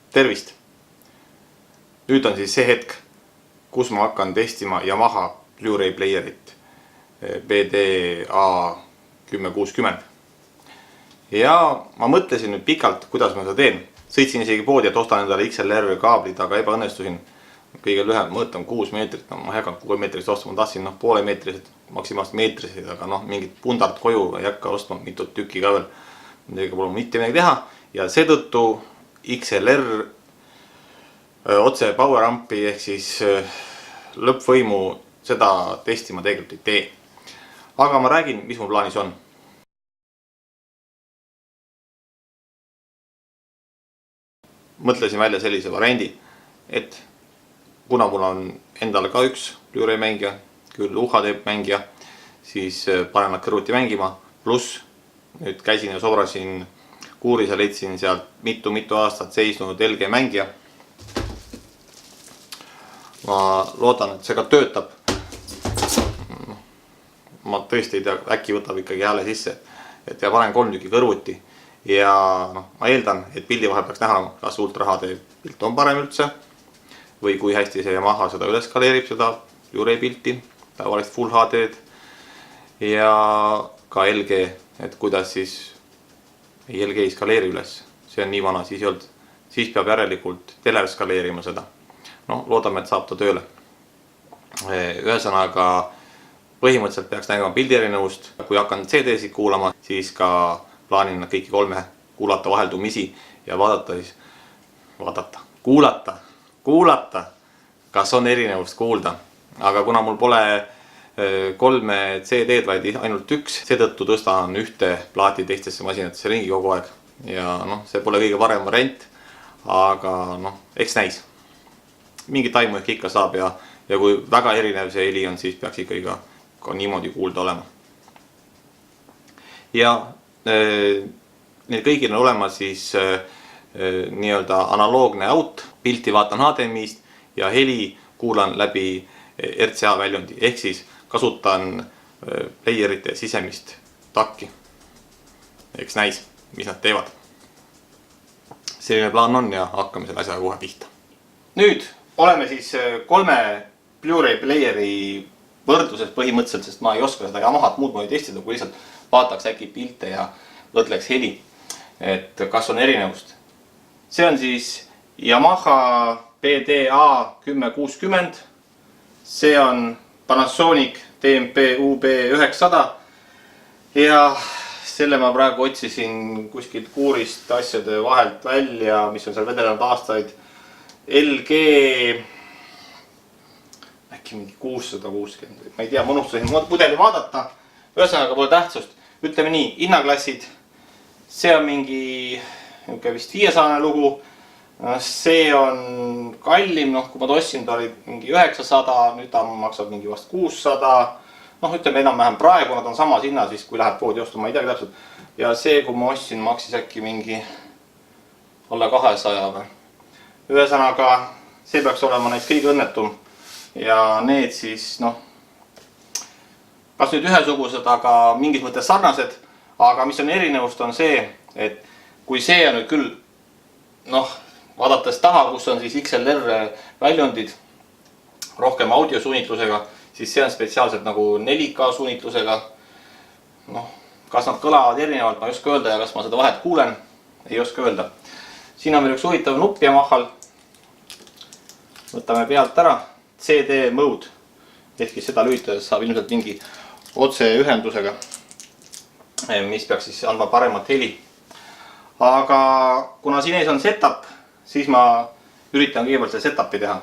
Tervist! Nüüd on siis see hetk, kus ma hakkan testima Yamaha Blu-ray playerit BDA1060. Ja ma mõtlesin nüüd pikalt, kuidas ma seda teen. Sõitsin isegi poodi, et ostan endale XLR kaablid, aga ebaõnnestusin. Kõige lühem mõõt on 6 meetrit, ma ei hakanud 6 meetrist ostma, ma tahtsin poole meetrised, maksimaalselt meetrised, aga mingit pundart koju ei hakka ostma, mitut tükki ka veel. Midagi pole mitte midagi teha ja seetõttu XLR otse power ampi ehk siis lõppvõimu seda testi ma tegelikult ei tee. Aga ma räägin, mis mul plaanis on. Mõtlesin välja sellise variandi, et kuna mul on endal ka üks Blu-ray mängija, küll UHD mängija, siis panen nad kõrvuti mängima, pluss nüüd käisin ja sobrasin kuuris ja leidsin sealt mitu aastat seisnud LG mängija. Ma loodan, et see ka töötab. Ma tõesti ei tea, äkki võtab ikkagi hääle sisse, et ja panen 3 tükki kõrvuti ja ma eeldan, et pildi vahel peaks näha, kas Ultra HD pilt on parem üldse või kui hästi see Yamaha seda üles skaleerib, seda Blu-ray pilti, tavalist Full HD-d ja ka LG, et kuidas siis LG ei skaleeri üles, see on nii vana, siis peab järelikult teler skaleerima seda. Loodame, et saab ta tööle. Ühesõnaga, põhimõtteliselt peaks nägema pildi erinevust. Kui hakkan CD-sid kuulama, siis ka plaanin kõiki 3 kuulata vaheldumisi ja kuulata, kas on erinevust kuulda. Aga kuna mul pole 3 CD-d, vaid ainult 1, seetõttu tõstan ühte plaati teistesse masinatesse ringi kogu aeg. Ja see pole kõige parem variant, aga eks näis. Mingit aimu ehk ikka saab ja kui väga erinev see heli on, siis peaks ikkagi ka niimoodi kuulda olema. Ja neil kõigil on olemas siis nii-öelda analoogne out, pilti vaatan HDMI-st ja heli kuulan läbi RCA väljundi, ehk siis kasutan playerite sisemist takki. Eks näis, mis nad teevad. Selline plaan on ja hakkame selle asjaga kohe pihta. Nüüd oleme siis 3 Blu-ray playeri võrdluses põhimõtteliselt, sest ma ei oska seda Yamahat muud moodi testida, kui lihtsalt vaataks äkki pilte ja võtleks heli, et kas on erinevust. See on siis Yamaha BDA1060, see on Panasonic DMP UB900 ja selle ma praegu otsisin kuskilt kuurist asjade vahelt välja, mis on seal vedelenud aastaid. LG äkki mingi 660, ma ei tea, ma unustasin mudeli vaadata. Ühesõnaga pole tähtsust. Ütleme nii, hinnaklassid, see on mingi vist 500 lugu. See on kallim, kui ma tossin, ta oli mingi 900, nüüd ta maksab mingi vast 600. Ütleme enam-vähem praegu, nad on samas hinnas, kui läheb poodi ostu, ma ei teagi täpselt. Ja see, kui ma ostsin, maksis äkki mingi alla 200 või. Ühesõnaga, see peaks olema näiteks kõige õnnetum. Ja need siis, kas nüüd ühesugused, aga mingis mõttes sarnased. Aga mis on erinevust on see, et kui see on nüüd küll, vaadates taha, kus on siis XLR väljundid rohkem audiosuunitlusega, siis see on spetsiaalselt nagu 4K suunitlusega. Kas nad kõlavad erinevalt, ma ei oska öelda ja kas ma seda vahet kuulen, ei oska öelda. Siin on veel üks huvitav nupp Yamahal. Võtame pealt ära CD mode, ehk seda lülitades saab ilmselt mingi otseühendusega, mis peaks siis andma paremat heli. Aga kuna siin ees on setup, siis ma üritan kõigepealt selle setupi teha.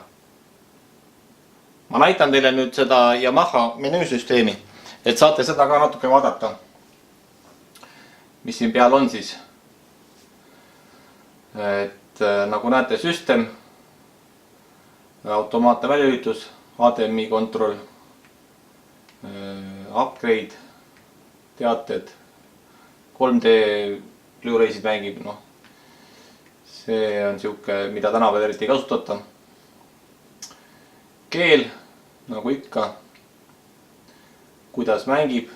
Ma näitan teile nüüd seda Yamaha menüüsüsteemi, et saate seda ka natuke vaadata, mis siin peal on siis. Et nagu näete, süstem, automaatne väljalülitus, HDMI kontroll, upgrade, teated, 3D Blu-raysid mängib, see on siuke, mida tänapäeval eriti ei kasutata. Keel, nagu ikka, kuidas mängib,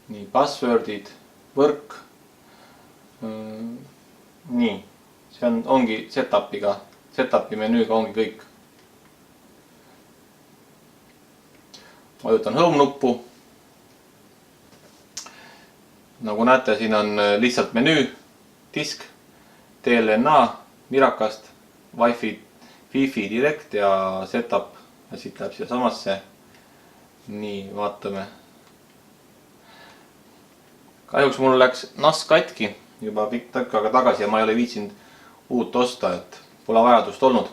nii passwordid, võrk, nii, see ongi setupi menüüga ongi kõik. Vajutan home nuppu. Nagu näete, siin on lihtsalt menüü, disk, DLNA, Miracast, Wi-Fi Direct ja setup ja siit läheb siia samasse. Nii, vaatame. Kahjuks mul läks NAS katki juba pikk tükk aega tagasi ja ma ei ole viitsinud uut osta, et pole vajadust olnud.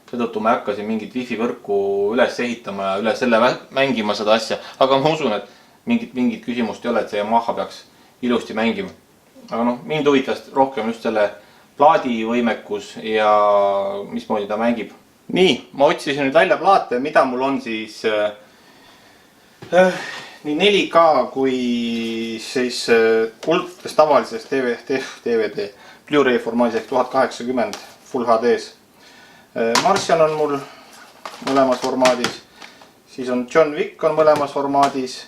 Seetõttu ma hakkasin mingit Wi-Fi võrku üles ehitama ja üle selle mängima seda asja. Aga ma usun, et mingit küsimust ei ole, et see Yamaha peaks ilusti mängima. Aga noh, mind huvitas rohkem just selle plaadi võimekus ja mismoodi ta mängib. Nii, ma otsisin nüüd välja plaate, mida mul on siis nii 4K kui siis tavalises DVD Blu-ray formaadis ehk 1080 Full HD-s. Martian on mul mõlemas formaadis, siis on John Wick on mõlemas formaadis,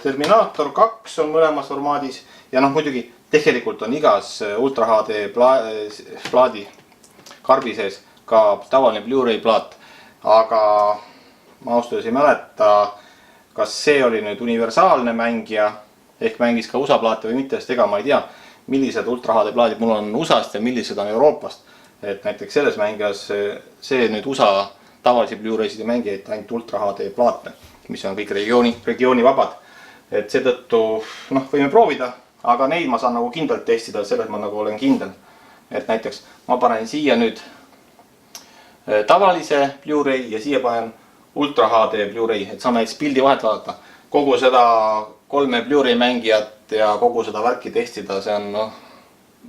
Terminator 2 on mõlemas formaadis ja noh muidugi tegelikult on igas Ultra HD plaadi karbi sees ka tavaline Blu-ray plaat, aga ma ausalt öeldes ei mäleta, kas see oli nüüd universaalne mängija ehk mängis ka USA plaate või mitte, sest ega ma ei tea, millised Ultra HD plaadid mul on USA-st ja millised on Euroopast. Et näiteks selles mängijas see nüüd USA tavalisi Blu-raysid ei mängi, et ainult Ultra HD plaate, mis on kõik regiooni vabad. Et seetõttu võime proovida, aga neid ma saan nagu kindlalt testida, selles ma nagu olen kindel. Et näiteks ma panen siia nüüd tavalise Blu-ray ja siia panen Ultra HD Blu-ray, et saame näiteks pildi vahet vaadata. Kogu seda 3 Blu-ray mängijat ja kogu seda värki testida, see on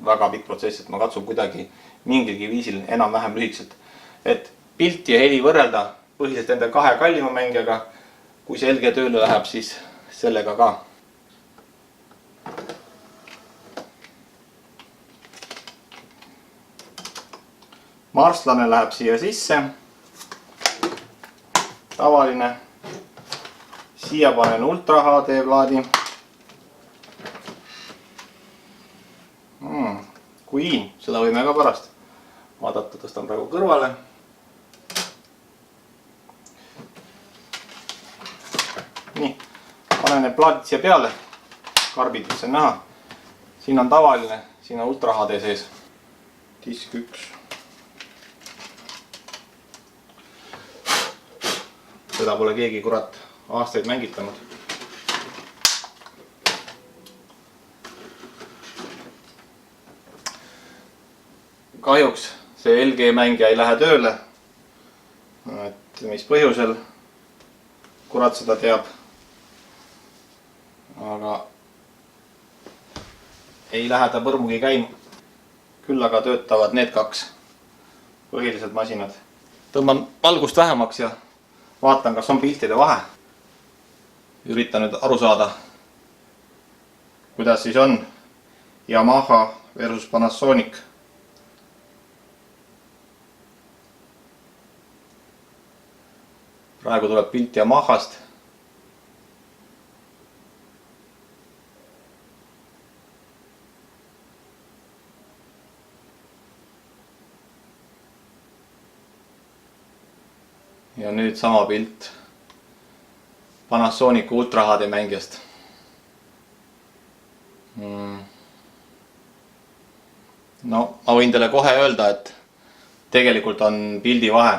väga pikk protsess, et ma katsun kuidagi mingilgi viisil enam-vähem lühikselt. Et pilti ja heli võrrelda põhiliselt nende 2 kallima mängijaga, kui see LG tööle läheb, siis sellega ka. Marslane läheb siia sisse. Tavaline. Siia panen Ultra HD plaadi. Queen, seda võime ka pärast vaadata, tõstan praegu kõrvale. Nii, panen need plaadid siia peale, karbid, mis on näha. Siin on tavaline, siin on Ultra HD sees. Disk 1. Seda pole keegi kurat aastaid mängitanud. Kahjuks see LG mängija ei lähe tööle, et mis põhjusel, kurat seda teab, aga ei lähe ta põrmugi käima. Küll aga töötavad need 2 põhilised masinad. Tõmban valgust vähemaks ja vaatan, kas on piltide vahe. Üritan nüüd aru saada, kuidas siis on Yamaha versus Panasonic. Praegu tuleb pilt Yamahast. Ja nüüd sama pilt Panasonic Ultra HD mängijast. No, ma võin teile kohe öelda, et tegelikult on pildi vahe.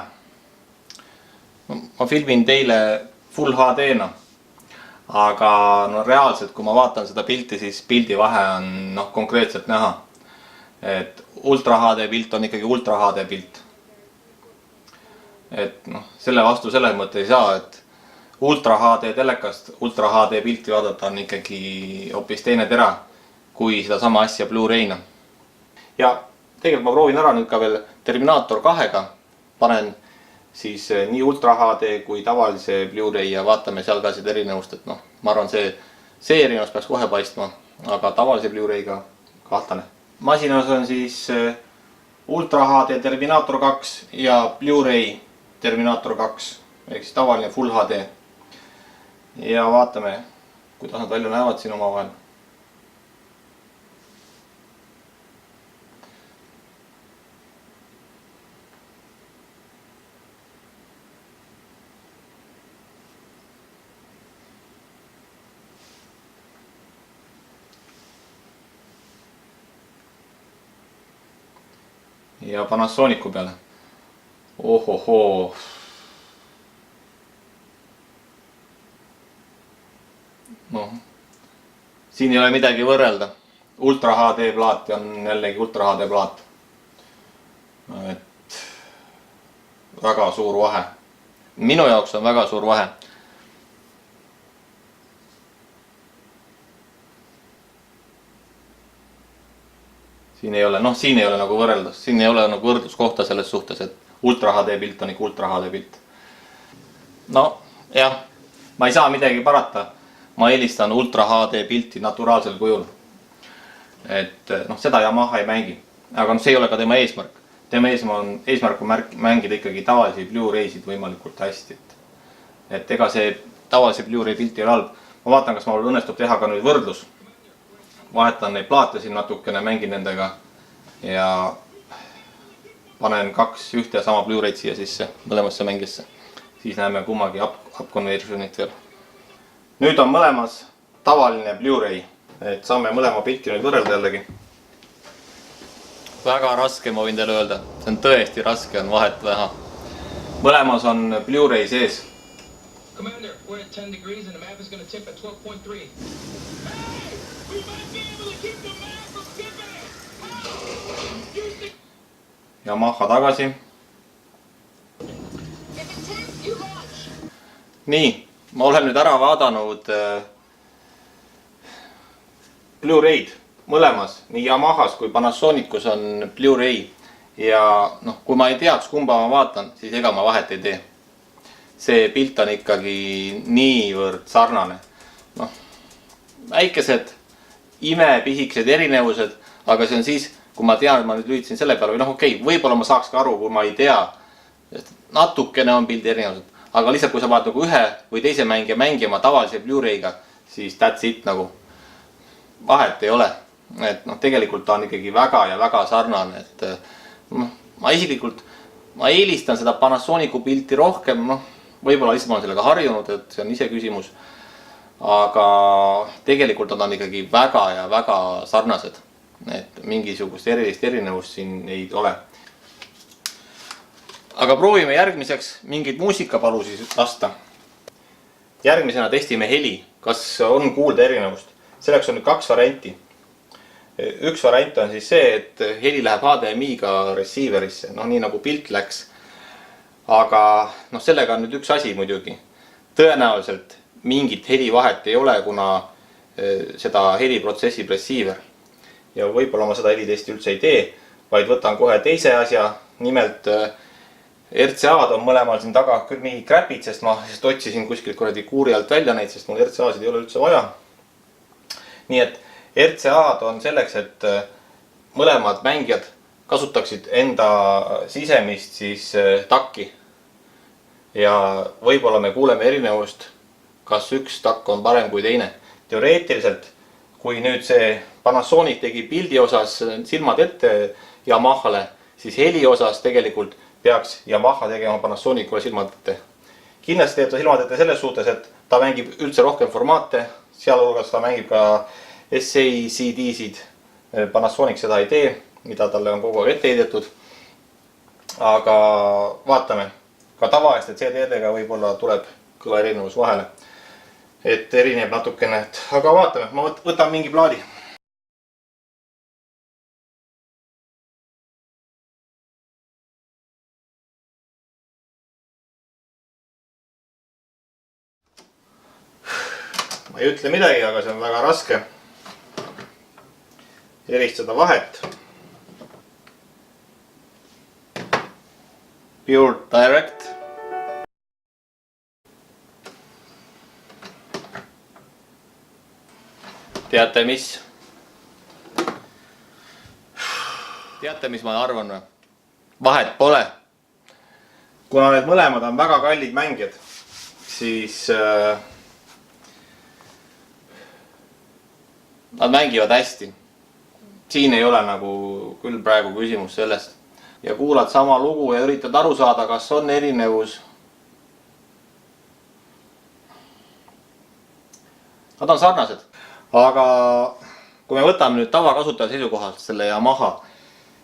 Ma filmin teile Full HD-na, aga reaalselt, kui ma vaatan seda pilti, siis pildi vahe on konkreetselt näha. Et Ultra HD pilt on ikkagi Ultra HD pilt. Et selle vastu selles mõttes ei saa, et Ultra HD telekast Ultra HD pilti vaadata on ikkagi hoopis teine tera, kui seda sama asja Blu-rayna. Ja tegelikult ma proovin ära nüüd ka veel Terminator 2-ga, panen siis nii Ultra HD kui tavalise Blu-ray ja vaatame seal ka seda erinevust, et ma arvan, see erinevus peaks kohe paistma, aga tavalise Blu-rayga kahtlane. Masinas on siis Ultra HD Terminator 2 ja Blu-ray Terminator 2, ehk siis tavaline Full HD. Ja vaatame, kuidas nad välja näevad siin oma vahel. ja Panasonicu peale. Ohohoo. Noh, siin ei ole midagi võrrelda. Ultra HD plaat on jällegi Ultra HD plaat. Et väga suur vahe. Minu jaoks on väga suur vahe. Siin ei ole nagu võrrelda. Siin ei ole nagu võrdluskohta selles suhtes, et Ultra HD pilt on ikka Ultra HD pilt. No jah, ma ei saa midagi parata. Ma eelistan Ultra HD pilti naturaalsel kujul. Et seda Yamaha ei mängi. Aga see ei ole ka tema eesmärk. Tema eesmärk on mängida ikkagi tavalisi Blu-raysid võimalikult hästi. Et ega see tavalise Blu-ray pilti ei ole halb. Ma vaatan, kas mul õnnestub teha ka nüüd võrdlus. Vahetan neid plaate siin natukene, mängin nendega ja panen ühte ja sama Blu-ray'd siia sisse, mõlemasse mängisse. Siis näeme kummagi up-conversionit veel. Nüüd on mõlemas tavaline Blu-ray, et saame mõlema pilti nüüd võrrelda jällegi. Väga raske, ma võin teile öelda. See on tõesti raske, on vahet väha. Mõlemas on Blu-ray sees. Commander, we're at 10 degrees and the map is going to tip at 12.3. Hey! We might be able to keep the map from tipping! Yamaha tagasi. Nii, ma olen nüüd ära vaadanud Blu-ray'd mõlemas, nii Yamahas kui Panasonicus on Blu-ray. Ja kui ma ei teaks, kumba ma vaatan, siis ega ma vahet ei tee. See pilt on ikkagi niivõrd sarnane. Väikesed, imepisikesed erinevused, aga see on siis, kui ma tean, et ma nüüd lüüdsin selle peale, või okei, võib-olla ma saaks ka aru, kui ma ei tea. Natukene on pildi erinevused, aga lihtsalt kui sa vaatad ühe või teise mängija mängima tavalise Blu-ray'ga, siis that's it nagu. Vahet ei ole. Et tegelikult ta on ikkagi väga ja väga sarnane. Ma isiklikult, ma eelistan seda Panasonicu pilti rohkem, võib-olla lihtsalt ma olen sellega harjunud, et see on ise küsimus. Aga tegelikult on ikkagi väga ja väga sarnased. Et mingisugust erilist erinevust siin ei ole. Aga proovime järgmiseks mingeid muusikapalusi lasta. Järgmisena testime heli, kas on kuulda erinevust. Selleks on nüüd 2 varianti. Üks variant on siis see, et heli läheb HDMI-ga receiverisse, nii nagu pilt läks. Aga sellega on nüüd üks asi muidugi. Tõenäoliselt mingit helivahet ei ole, kuna seda heli protsessib receiver. Ja võib-olla ma seda helitesti üldse ei tee, vaid võtan kohe teise asja. Nimelt RCA-d on mõlemal siin taga küll mingi crapid, sest ma otsisin kuskilt kuradi kuuri alt välja neid, sest mul RCA-sid ei ole üldse vaja. Nii et RCA-d on selleks, et mõlemad mängijad kasutaksid enda sisemist siis takki. Ja võib-olla me kuuleme erinevust, kas üks takk on parem kui teine. Teoreetiliselt, kui nüüd see Panasonic tegi pildi osas silmad ette Yamahale, siis heli osas tegelikult peaks Yamaha tegema Panasonicule silmad ette. Kindlasti teeb ta silmad ette selles suhtes, et ta mängib üldse rohkem formaate, sealhulgas ta mängib ka SACD-sid. Panasonic seda ei tee, mida talle on kogu aeg ette heidetud. Aga vaatame, ka tavaliste CD-dega võib-olla tuleb kõva erinevus vahele. Et erineb natukene, aga vaatame, ma võtan mingi plaadi. Ma ei ütle midagi, aga see on väga raske eristada vahet. Pure Direct. Teate mis? Teate mis ma arvan? Vahet pole. Kuna need mõlemad on väga kallid mängijad, siis nad mängivad hästi. Siin ei ole nagu küll praegu küsimus sellest. Ja kuulad sama lugu ja üritad aru saada, kas on erinevus. Nad on sarnased. Aga kui me võtame nüüd tavakasutaja seisukohalt selle Yamaha,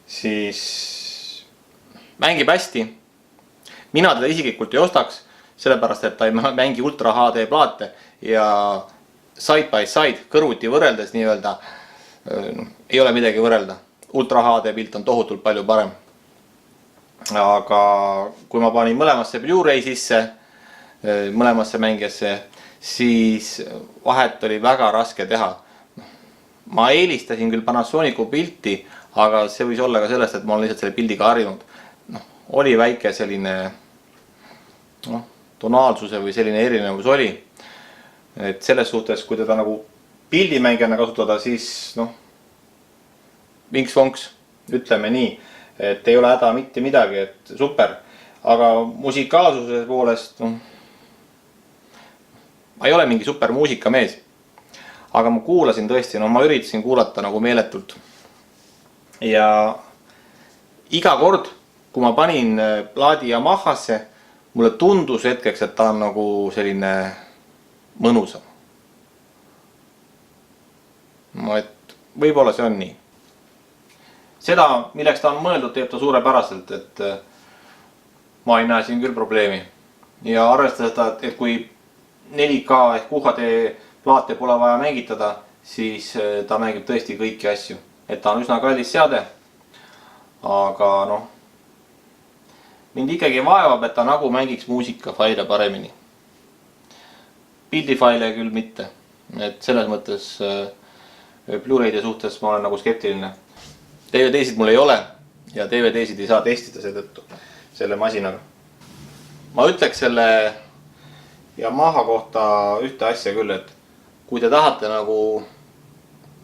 siis mängib hästi. Mina teda isiklikult ei ostaks, sellepärast et ta ei mängi ultra HD plaate ja side by side kõrvuti võrreldes nii-öelda ei ole midagi võrrelda. Ultra HD pilt on tohutult palju parem. Aga kui ma panin mõlemasse Blu-ray sisse, mõlemasse mängijasse, siis vahet oli väga raske teha. Ma eelistasin küll Panasonicu pilti, aga see võis olla ka sellest, et ma olen lihtsalt selle pildiga harjunud. Oli väike selline tonaalsuse või selline erinevus oli. Et selles suhtes, kui teda nagu pildimängijana kasutada, siis vinks-vonks, ütleme nii, et ei ole häda mitte midagi, et super. Aga musikaalsuse poolest, ma ei ole mingi super muusikamees. Aga ma kuulasin tõesti, ma üritasin kuulata nagu meeletult. Ja iga kord, kui ma panin plaadi Yamahasse, mulle tundus hetkeks, et ta on nagu selline mõnusam. Et võib-olla see on nii. Seda, milleks ta on mõeldud, teeb ta suurepäraselt, et ma ei näe siin küll probleemi. Ja arvestades seda, et kui 4K ehk UHD plaate pole vaja mängitada, siis ta mängib tõesti kõiki asju. Et ta on üsna kallis seade, aga mind ikkagi vaevab, et ta nagu mängiks muusikafaile paremini. Pildifaile küll mitte. Et selles mõttes Blu-ray'de suhtes ma olen nagu skeptiline. DVD-sid mul ei ole ja DVD-sid ei saa testida seetõttu selle masinaga. Ma ütleks selle Yamaha kohta ühte asja küll, et kui te tahate nagu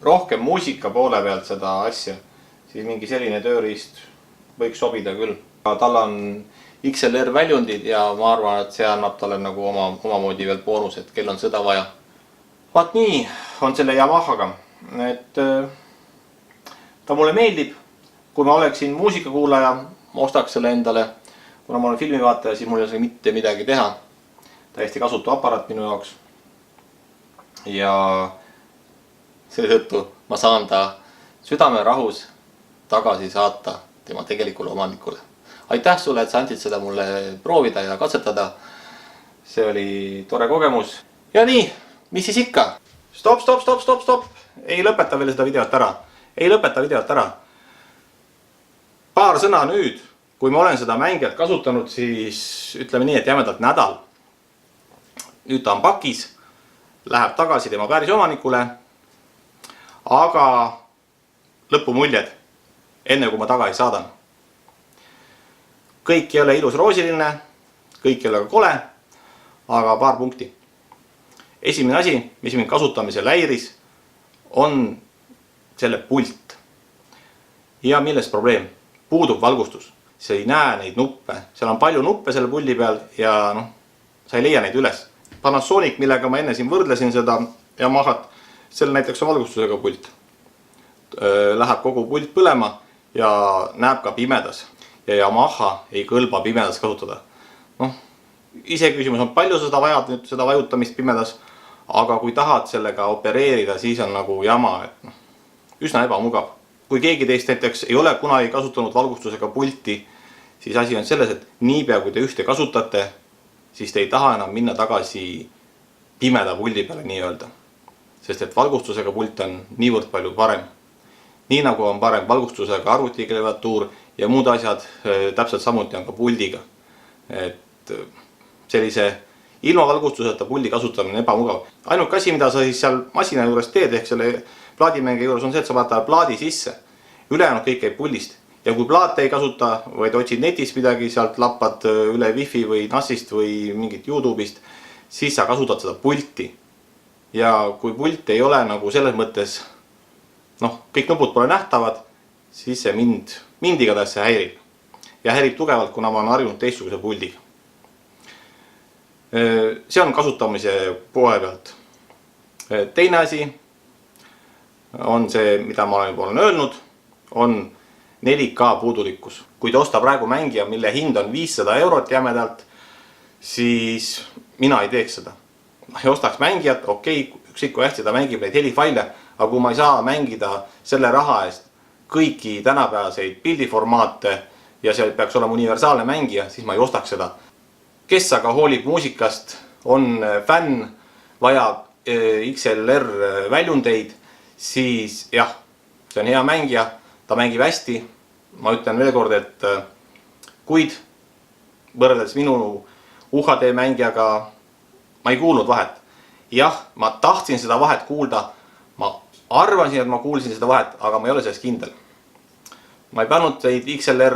rohkem muusika poole pealt seda asja, siis mingi selline tööriist võiks sobida küll. Tal on XLR väljundid ja ma arvan, et see annab talle nagu omamoodi veel boonus, et kell on seda vaja. Vaat nii on selle Yamahaga, et ta mulle meeldib. Kui ma oleksin muusikakuulaja, ma ostaks selle endale. Kuna ma olen filmivaataja, siis mul ei ole mitte midagi teha. Täiesti kasutu aparaat minu jaoks. Ja seetõttu ma saan ta südame rahus tagasi saata tema tegelikule omanikule. Aitäh sulle, et sa andsid seda mulle proovida ja katsetada. See oli tore kogemus. Ja nii, mis siis ikka? Stop! Ei lõpeta veel seda videot ära. Ei lõpeta videot ära. Paar sõna nüüd, kui ma olen seda mängijat kasutanud, siis ütleme nii, et jämedalt nädal. Nüüd ta on pakis, läheb tagasi tema päris omanikule, aga lõpumuljed, enne kui ma tagasi saadan. Kõik ei ole ilus roosiline, kõik ei ole ka kole, aga paar punkti. Esimene asi, mis mind kasutamisel häiris, on selle pult. Ja milles probleem? Puudub valgustus. See ei näe neid nuppe. Seal on palju nuppe selle puldi peal ja sa ei leia neid üles. Panasonic, millega ma enne siin võrdlesin seda Yamahat, selle näiteks on valgustusega pult. Läheb kogu pult põlema ja näeb ka pimedas. Ja Yamaha ei kõlba pimedas kasutada. Ise küsimus on palju seda vajad, seda vajutamist pimedas, aga kui tahad sellega opereerida, siis on nagu jama, et üsna ebamugav. Kui keegi teist näiteks ei ole kunagi kasutanud valgustusega pulti, siis asi on selles, et niipea kui te ühte kasutate, siis te ei taha enam minna tagasi pimeda puldi peale nii-öelda. Sest et valgustusega pult on niivõrd palju parem. Nii nagu on parem valgustusega arvutiklaviatuur ja muud asjad, täpselt samuti on ka puldiga. Et sellise ilma valgustuseta puldi kasutamine on ebamugav. Ainuke asi, mida sa siis seal masina juures teed, ehk selle plaadimängi juures on see, et sa vaatad plaadi sisse. Ülejäänud kõik käib puldist. Ja kui plaate ei kasuta, vaid otsid netist midagi, sealt lappad üle Wi-Fi või NAS-ist või mingit YouTube'ist, siis sa kasutad seda pulti. Ja kui pult ei ole nagu selles mõttes, kõik nupud pole nähtavad, siis see mind igatahes see häirib. Ja häirib tugevalt, kuna ma olen harjunud teistsuguse puldiga. See on kasutamise poole pealt. Teine asi on see, mida ma olen öelnud, on 4K puudulikkus. Kui te osta praegu mängija, mille hind on 500 eurot jämedalt, siis mina ei teeks seda. Ma ei ostaks mängijat, ükskõik kui hästi ta mängib neid helifaile, aga kui ma ei saa mängida selle raha eest kõiki tänapäevaseid pildiformaate, ja seal peaks olema universaalne mängija, siis ma ei ostaks seda. Kes aga hoolib muusikast, on fänn, vajab XLR väljundeid, siis jah, see on hea mängija, ta mängib hästi. Ma ütlen veel kord, et kuid võrreldes minu UHD mängijaga ma ei kuulnud vahet. Jah, ma tahtsin seda vahet kuulda, ma arvasin, et ma kuulsin seda vahet, aga ma ei ole selles kindel. Ma ei pannud neid XLR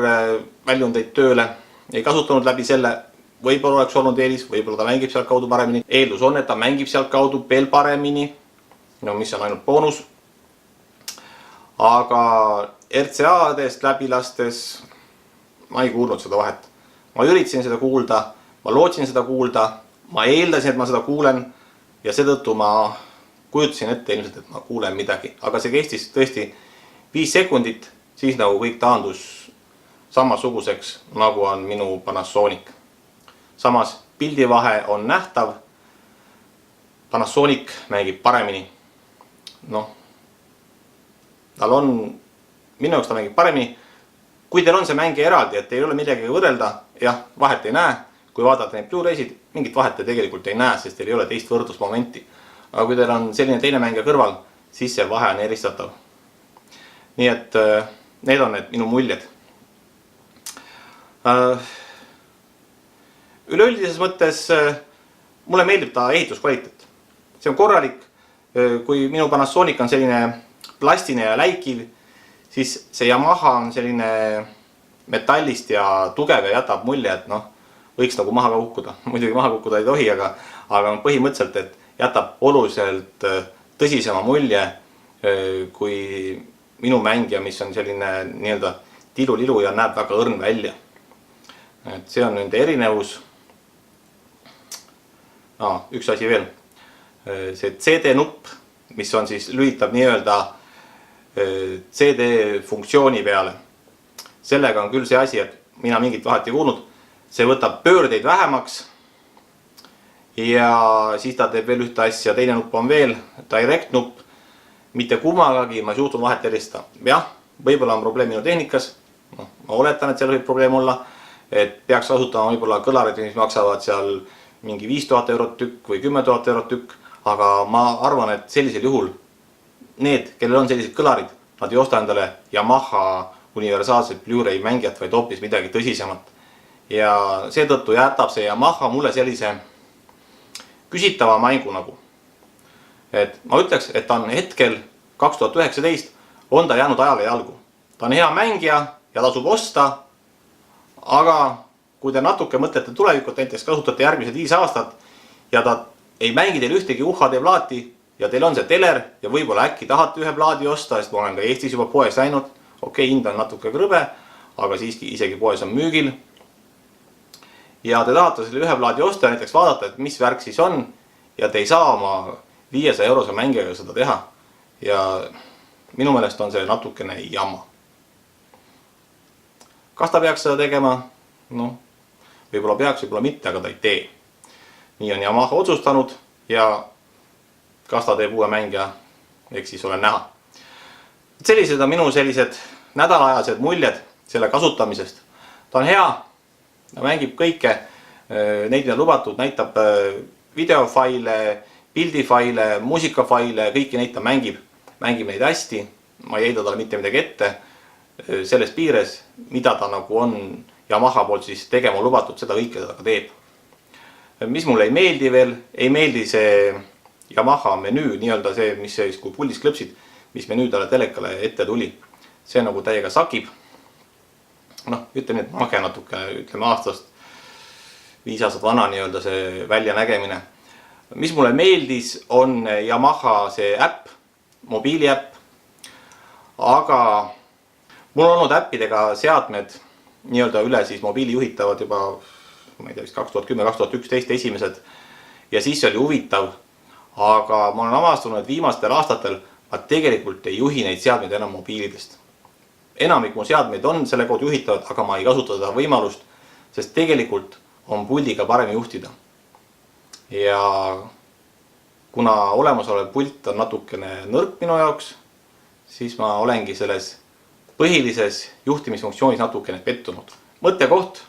väljundeid tööle, ei kasutanud läbi selle, võib-olla oleks olnud eelis, võib-olla ta mängib sealt kaudu paremini. Eeldus on, et ta mängib sealt kaudu veel paremini, no mis on ainult boonus. Aga RCA-dest läbi lastes ma ei kuulnud seda vahet. Ma üritasin seda kuulda, ma lootsin seda kuulda, ma eeldasin, et ma seda kuulen ja seetõttu ma kujutasin ette ilmselt, et ma kuulen midagi. Aga see kestis tõesti 5 sekundit, siis nagu kõik taandus samasuguseks, nagu on minu Panasonic. Samas pildivahe on nähtav, Panasonic mängib paremini. Noh, tal on, minu jaoks ta mängib paremini. Kui teil on see mängija eraldi, et ei ole midagi võrrelda, jah, vahet ei näe. Kui vaadata neid Blu-raysid, mingit vahet te tegelikult ei näe, sest teil ei ole teist võrdlusmomenti. Aga kui teil on selline teine mängija kõrval, siis see vahe on eristatav. Nii et need on need minu muljed. Üleüldises mõttes mulle meeldib ta ehituskvaliteet. See on korralik. Kui minu Panasonic on selline plastine ja läikiv, siis see Yamaha on selline metallist ja tugev ja jätab mulje, et noh, võiks nagu maha ka kukkuda. Muidugi maha kukkuda ei tohi, aga põhimõtteliselt, et jätab oluliselt tõsisema mulje kui minu mängija, mis on selline nii-öelda tilulilu ja näeb väga õrn välja. Et see on nende erinevus. Üks asi veel. See CD-nupp, mis on siis lülitab nii-öelda CD funktsiooni peale. Sellega on küll see asi, et mina mingit vahet ei kuulnud. See võtab pöördeid vähemaks ja siis ta teeb veel ühte asja. Teine nupp on veel direct nupp. Mitte kummagagi ma ei suutnud vahet eristada. Jah, võib-olla on probleem minu tehnikas. Ma oletan, et seal võib probleem olla. Et peaks kasutama võib-olla kõlarid, mis maksavad seal mingi 5000 eurot tükk või 10 000 eurot tükk. Aga ma arvan, et sellisel juhul need, kellel on sellised kõlarid, nad ei osta endale Yamaha universaalset Blu-ray mängijat, vaid hoopis midagi tõsisemat. Ja seetõttu jätab see Yamaha mulle sellise küsitava mängu nagu. Et ma ütleks, et ta on hetkel 2019 on ta jäänud ajale jalgu. Ta on hea mängija ja tasub osta, aga kui te natuke mõtlete tulevikut, näiteks kasutate järgmised 5 aastat ja ta ei mängi teil ühtegi UHD plaati ja teil on see teler ja võib-olla äkki tahate ühe plaadi osta, sest ma olen ka Eestis juba poes läinud. Okei, hind on natuke krõbe, aga siiski isegi poes on müügil. Ja te tahate selle ühe plaadi osta ja näiteks vaadata, et mis värk siis on ja te ei saa oma 500 eurose mängijaga seda teha. Ja minu meelest on see natukene jama. Kas ta peaks seda tegema? No, võib-olla peaks, võib-olla mitte, aga ta ei tee. Nii on Yamaha otsustanud ja kas ta teeb uue mängija, eks siis olen näha. Sellised on minu sellised nädalaajased muljed selle kasutamisest. Ta on hea, ta mängib kõike, neid on lubatud, näitab videofaile, pildifaile, muusikafaile, kõiki neid ta mängib. Mängib neid hästi, ma ei heida talle mitte midagi ette. Selles piires, mida ta nagu on Yamaha poolt siis tegema lubatud, seda kõike ta ka teeb. Mis mulle ei meeldi veel, ei meeldi see Yamaha menüü, nii-öelda see, mis siis kui puldis klõpsid, mis menüü talle telekale ette tuli. See nagu täiega sakib. Noh, ütleme nüüd mage natuke, ütleme aastast 5 aastat vana nii-öelda see välja nägemine. Mis mulle meeldis, on Yamaha see äpp, mobiiliäpp. Aga mul on olnud äppidega seadmed nii-öelda üle siis mobiili juhitavad juba, ma ei tea, 2010-2011 esimesed. Ja siis oli huvitav, aga ma olen avastunud, et viimastel aastatel ma tegelikult ei juhi neid seadmeid enam mobiilidest. Enamik mu seadmeid on selle kaudu juhitavad, aga ma ei kasuta seda võimalust, sest tegelikult on puldiga parem juhtida. Ja kuna olemasolev pult on natukene nõrk minu jaoks, siis ma olengi selles põhilises juhtimisfunktsioonis natukene pettunud. Mõttekoht.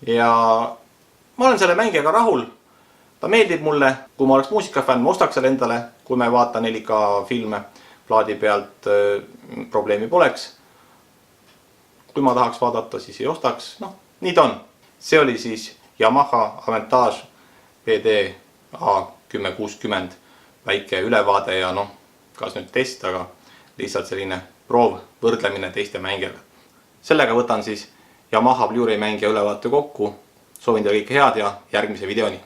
Ja ma olen selle mängijaga rahul. Ta meeldib mulle, kui ma oleks muusikafänn, ma ostaks selle endale, kui ma ei vaata 4K filme plaadi pealt, probleemi poleks. Kui ma tahaks vaadata, siis ei ostaks. No, nii ta on. See oli siis Yamaha Avantage PD A1060 väike ülevaade ja noh, kas nüüd test, aga lihtsalt selline proov võrdlemine teiste mängijaga. Sellega võtan siis Yamaha Blu-ray mängija ülevaate kokku. Soovin teile kõike head ja järgmise videoni.